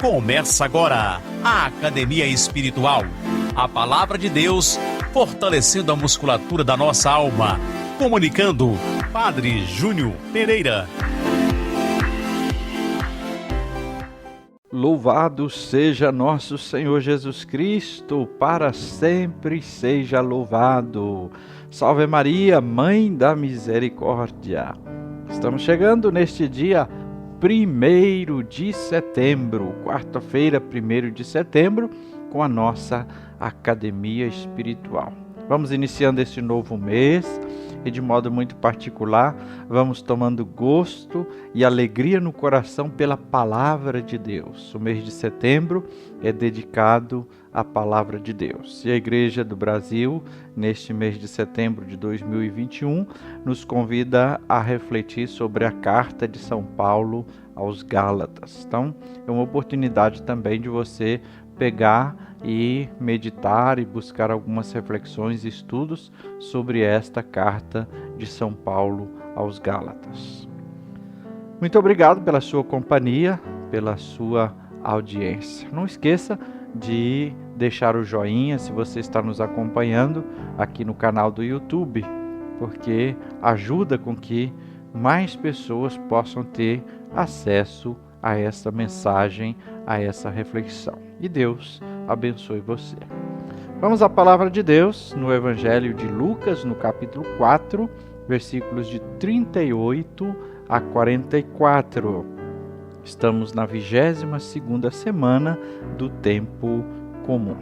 Começa agora a Academia Espiritual. A Palavra de Deus fortalecendo a musculatura da nossa alma. Comunicando, Padre Júnior Pereira. Louvado seja nosso Senhor Jesus Cristo, para sempre seja louvado. Salve Maria, Mãe da Misericórdia. Estamos chegando neste dia 1º de setembro, quarta-feira, 1º de setembro, com a nossa Academia Espiritual. Vamos iniciando este novo mês e de modo muito particular, vamos tomando gosto e alegria no coração pela Palavra de Deus. O mês de setembro é dedicado à Palavra de Deus. E a Igreja do Brasil, neste mês de setembro de 2021, nos convida a refletir sobre a carta de São Paulo aos Gálatas. Então, é uma oportunidade também de você pegar e meditar e buscar algumas reflexões e estudos sobre esta carta de São Paulo aos Gálatas. Muito obrigado pela sua companhia, pela sua audiência. Não esqueça de deixar o joinha se você está nos acompanhando aqui no canal do YouTube, porque ajuda com que mais pessoas possam ter acesso a essa mensagem, a essa reflexão. E Deus abençoe você. Vamos à palavra de Deus no Evangelho de Lucas, no capítulo 4, versículos de 38 a 44. Estamos na 22ª semana do tempo comum.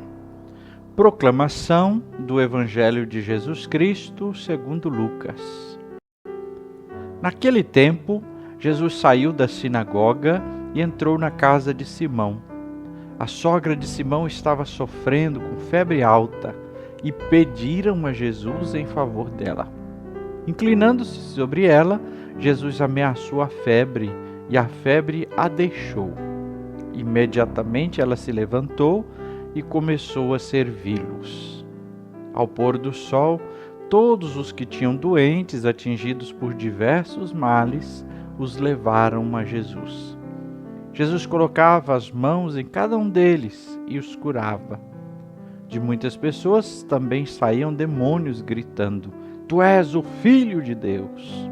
Proclamação do Evangelho de Jesus Cristo segundo Lucas. Naquele tempo, Jesus saiu da sinagoga e entrou na casa de Simão. A sogra de Simão estava sofrendo com febre alta e pediram a Jesus em favor dela. Inclinando-se sobre ela, Jesus ameaçou a febre e a febre a deixou. Imediatamente ela se levantou e começou a servi-los. Ao pôr do sol, todos os que tinham doentes atingidos por diversos males os levaram a Jesus. Jesus colocava as mãos em cada um deles e os curava. De muitas pessoas também saíam demônios gritando: "Tu és o Filho de Deus!"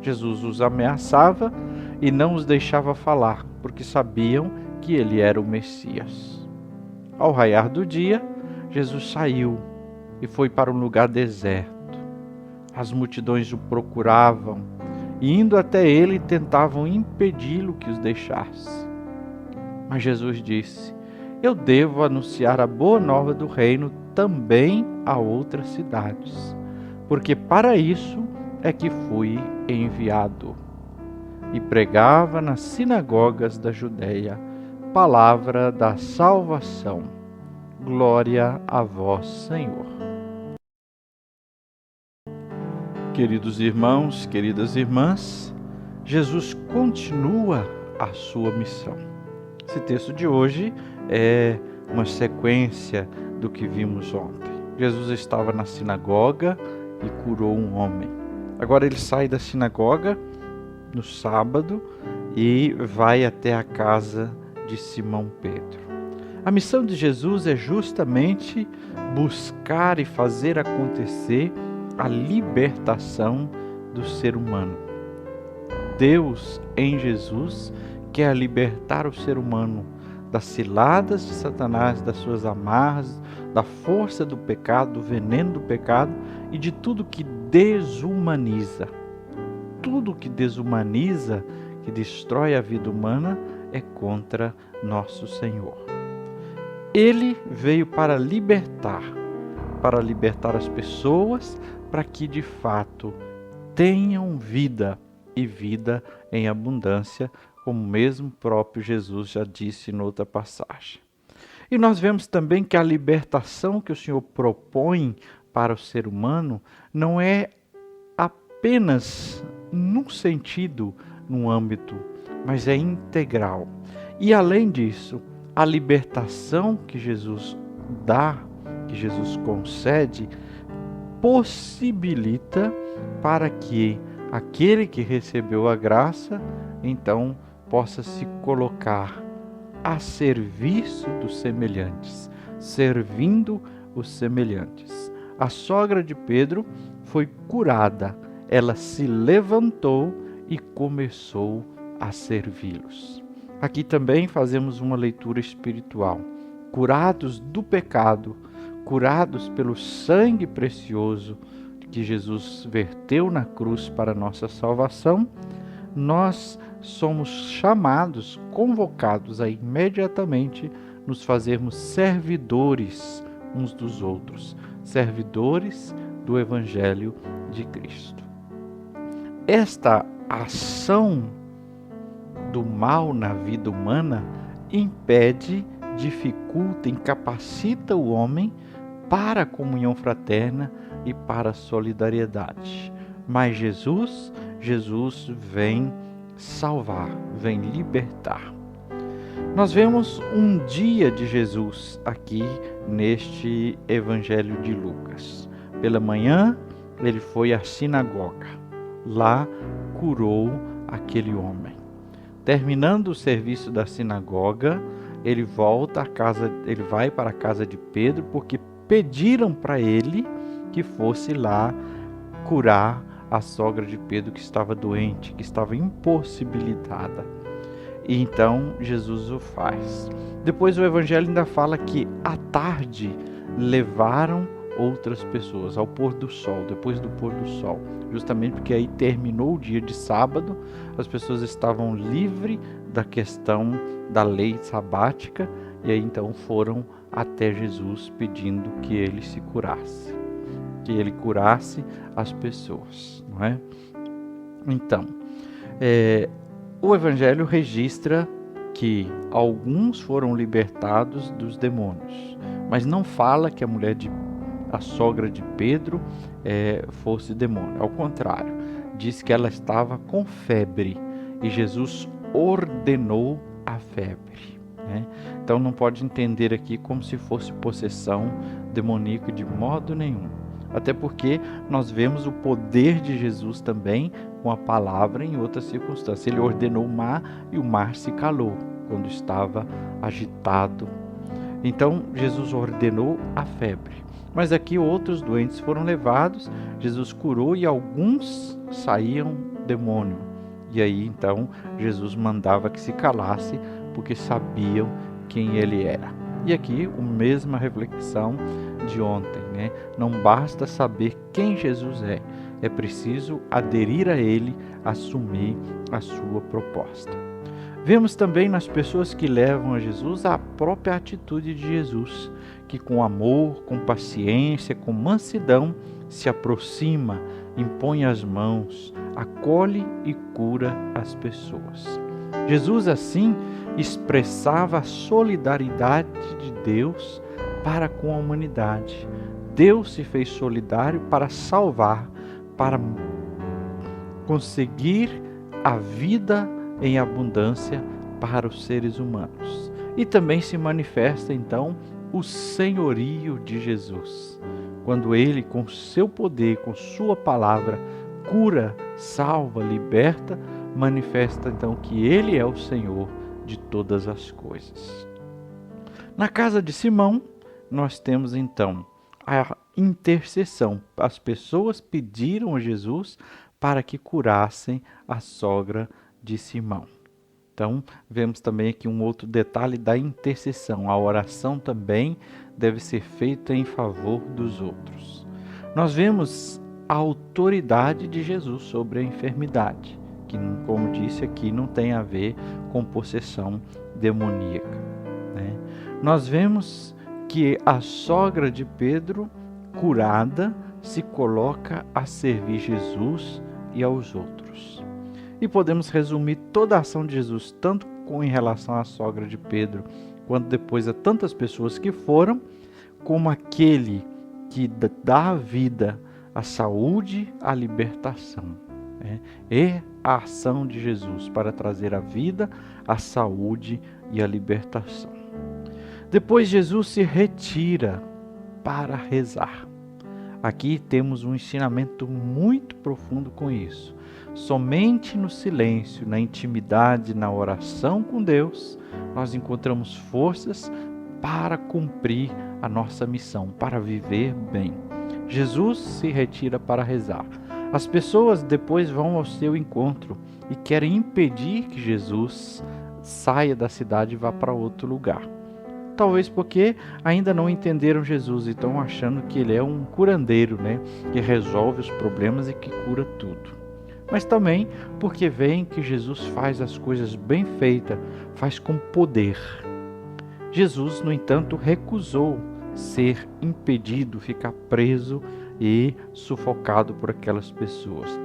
Jesus os ameaçava e não os deixava falar, porque sabiam que ele era o Messias. Ao raiar do dia, Jesus saiu e foi para um lugar deserto. As multidões o procuravam e, indo até ele, tentavam impedi-lo que os deixasse. Mas Jesus disse: "Eu devo anunciar a boa nova do reino também a outras cidades, porque para isso é que fui enviado." E pregava nas sinagogas da Judeia, palavra da salvação. Glória a vós, Senhor. Queridos irmãos, queridas irmãs, Jesus continua a sua missão. Esse texto de hoje é uma sequência do que vimos ontem. Jesus estava na sinagoga e curou um homem. Agora ele sai da sinagoga no sábado e vai até a casa de Simão Pedro. A missão de Jesus é justamente buscar e fazer acontecer a libertação do ser humano. Deus, em Jesus, quer libertar o ser humano das ciladas de Satanás, das suas amarras, da força do pecado, do veneno do pecado e de tudo que desumaniza. Tudo que desumaniza, que destrói a vida humana, é contra nosso Senhor. Ele veio para libertar as pessoas, para que de fato tenham vida e vida em abundância, como mesmo próprio Jesus já disse em outra passagem. E nós vemos também que a libertação que o Senhor propõe para o ser humano não é apenas num sentido, num âmbito, mas é integral. E além disso, a libertação que Jesus dá, que Jesus concede, possibilita para que aquele que recebeu a graça, então, possa se colocar a serviço dos semelhantes, servindo os semelhantes. A sogra de Pedro foi curada, ela se levantou e começou a servi-los. Aqui também fazemos uma leitura espiritual. Curados do pecado, curados pelo sangue precioso que Jesus verteu na cruz para nossa salvação, nós somos chamados, convocados a imediatamente nos fazermos servidores uns dos outros, servidores do Evangelho de Cristo. Esta ação do mal na vida humana impede, dificulta, incapacita o homem para a comunhão fraterna e para a solidariedade. Mas Jesus vem salvar, vem libertar. Nós vemos um dia de Jesus aqui neste Evangelho de Lucas. Pela manhã, ele foi à sinagoga. Lá curou aquele homem. Terminando o serviço da sinagoga, ele vai para a casa de Pedro, porque pediram para ele que fosse lá curar a sogra de Pedro, que estava doente, que estava impossibilitada. E então Jesus o faz. Depois o Evangelho ainda fala que à tarde levaram outras pessoas ao pôr do sol, depois do pôr do sol, justamente porque aí terminou o dia de sábado, as pessoas estavam livres da questão da lei sabática, e aí então foram até Jesus pedindo que ele se curasse, que ele curasse as pessoas, não é? Então, o Evangelho registra que alguns foram libertados dos demônios, mas não fala que a sogra de Pedro fosse demônio. Ao contrário, diz que ela estava com febre e Jesus ordenou a febre. Então não pode entender aqui como se fosse possessão demoníaca de modo nenhum. Até porque nós vemos o poder de Jesus também com a palavra em outras circunstâncias. Ele ordenou o mar e o mar se calou quando estava agitado. Então Jesus ordenou a febre. Mas aqui outros doentes foram levados, Jesus curou e alguns saíam demônio. E aí então Jesus mandava que se calasse, porque sabiam quem ele era. E aqui a mesma reflexão de ontem, né? Não basta saber quem Jesus é preciso aderir a ele, assumir a sua proposta. Vemos também nas pessoas que levam a Jesus a própria atitude de Jesus, que com amor, com paciência, com mansidão se aproxima, impõe as mãos, acolhe e cura as pessoas. Jesus assim expressava a solidariedade de Deus para com a humanidade. Deus se fez solidário para salvar, para conseguir a vida em abundância para os seres humanos. E também se manifesta então o senhorio de Jesus, quando ele com seu poder, com sua palavra, cura, salva, liberta, manifesta então que ele é o Senhor de todas as coisas. Na casa de Simão, nós temos então a intercessão. As pessoas pediram a Jesus para que curassem a sogra de Simão. Então, vemos também aqui um outro detalhe da intercessão. A oração também deve ser feita em favor dos outros. Nós vemos a autoridade de Jesus sobre a enfermidade, que, como disse aqui, não tem a ver com possessão demoníaca, né? Nós vemos que a sogra de Pedro, curada, se coloca a servir Jesus e aos outros. E podemos resumir toda a ação de Jesus, tanto em relação à sogra de Pedro, quanto depois a tantas pessoas que foram, como aquele que dá a vida, a saúde, a libertação. É a ação de Jesus para trazer a vida, a saúde e a libertação. Depois Jesus se retira para rezar. Aqui temos um ensinamento muito profundo com isso. Somente no silêncio, na intimidade, na oração com Deus, nós encontramos forças para cumprir a nossa missão, para viver bem. Jesus se retira para rezar. As pessoas depois vão ao seu encontro e querem impedir que Jesus saia da cidade e vá para outro lugar. Talvez porque ainda não entenderam Jesus e estão achando que ele é um curandeiro, que resolve os problemas e que cura tudo. Mas também porque veem que Jesus faz as coisas bem feitas, faz com poder. Jesus, no entanto, recusou ser impedido, ficar preso e sufocado por aquelas pessoas,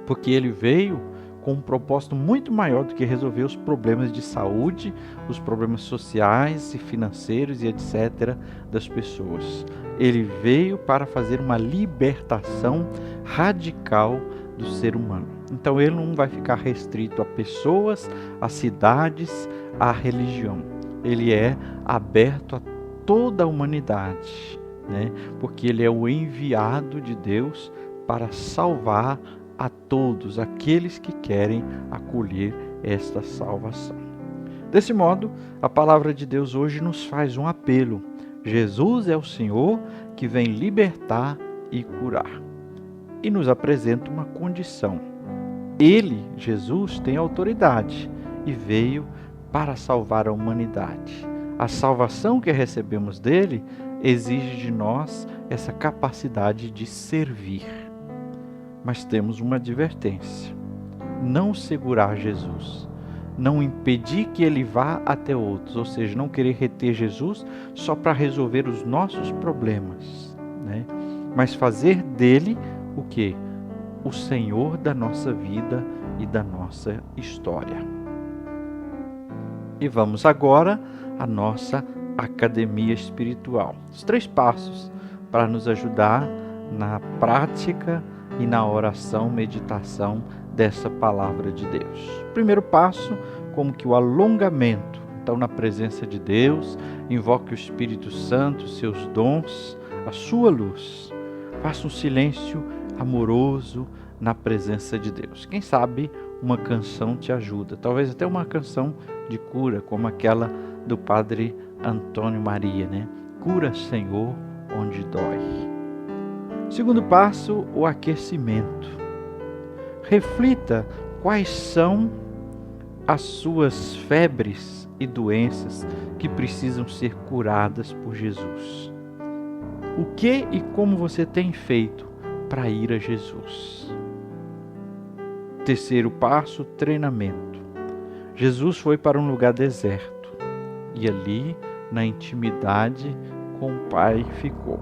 porque ele veio com um propósito muito maior do que resolver os problemas de saúde, os problemas sociais e financeiros e etc. das pessoas. Ele veio para fazer uma libertação radical do ser humano. Então ele não vai ficar restrito a pessoas, a cidades, a religião. Ele é aberto a toda a humanidade, porque ele é o enviado de Deus para salvar a todos aqueles que querem acolher esta salvação. Desse modo, a palavra de Deus hoje nos faz um apelo. Jesus é o Senhor que vem libertar e curar. E nos apresenta uma condição. Ele, Jesus, tem autoridade e veio para salvar a humanidade. A salvação que recebemos dele exige de nós essa capacidade de servir. Mas temos uma advertência: não segurar Jesus, não impedir que ele vá até outros, ou seja, não querer reter Jesus só para resolver os nossos problemas, mas fazer dele o quê? O Senhor da nossa vida e da nossa história. E vamos agora à nossa academia espiritual. Os 3 passos para nos ajudar na prática e na oração, meditação dessa palavra de Deus. Primeiro passo, como que o alongamento. Então, na presença de Deus, invoque o Espírito Santo, seus dons, a sua luz. Faça um silêncio amoroso na presença de Deus. Quem sabe uma canção te ajuda, talvez até uma canção de cura, como aquela do Padre Antônio Maria, Cura, Senhor, onde dói. Segundo passo, o aquecimento. Reflita quais são as suas febres e doenças que precisam ser curadas por Jesus. O que e como você tem feito para ir a Jesus? Terceiro passo, treinamento. Jesus foi para um lugar deserto e ali, na intimidade com o Pai, ficou.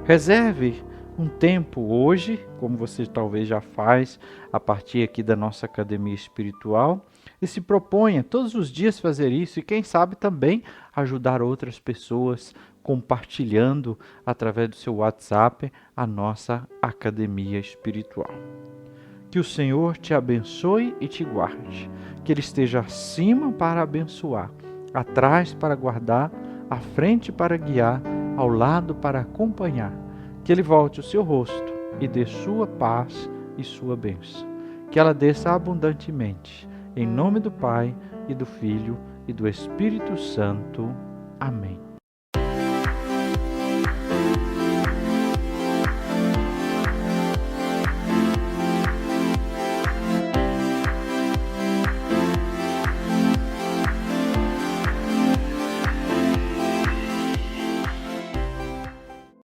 Reserve um tempo hoje, como você talvez já faz a partir aqui da nossa academia espiritual, e se proponha todos os dias fazer isso e quem sabe também ajudar outras pessoas compartilhando através do seu WhatsApp a nossa academia espiritual. Que o Senhor te abençoe e te guarde, que Ele esteja acima para abençoar, atrás para guardar, à frente para guiar, ao lado para acompanhar. Que Ele volte o seu rosto e dê sua paz e sua bênção. Que ela desça abundantemente. Em nome do Pai, e do Filho, e do Espírito Santo. Amém.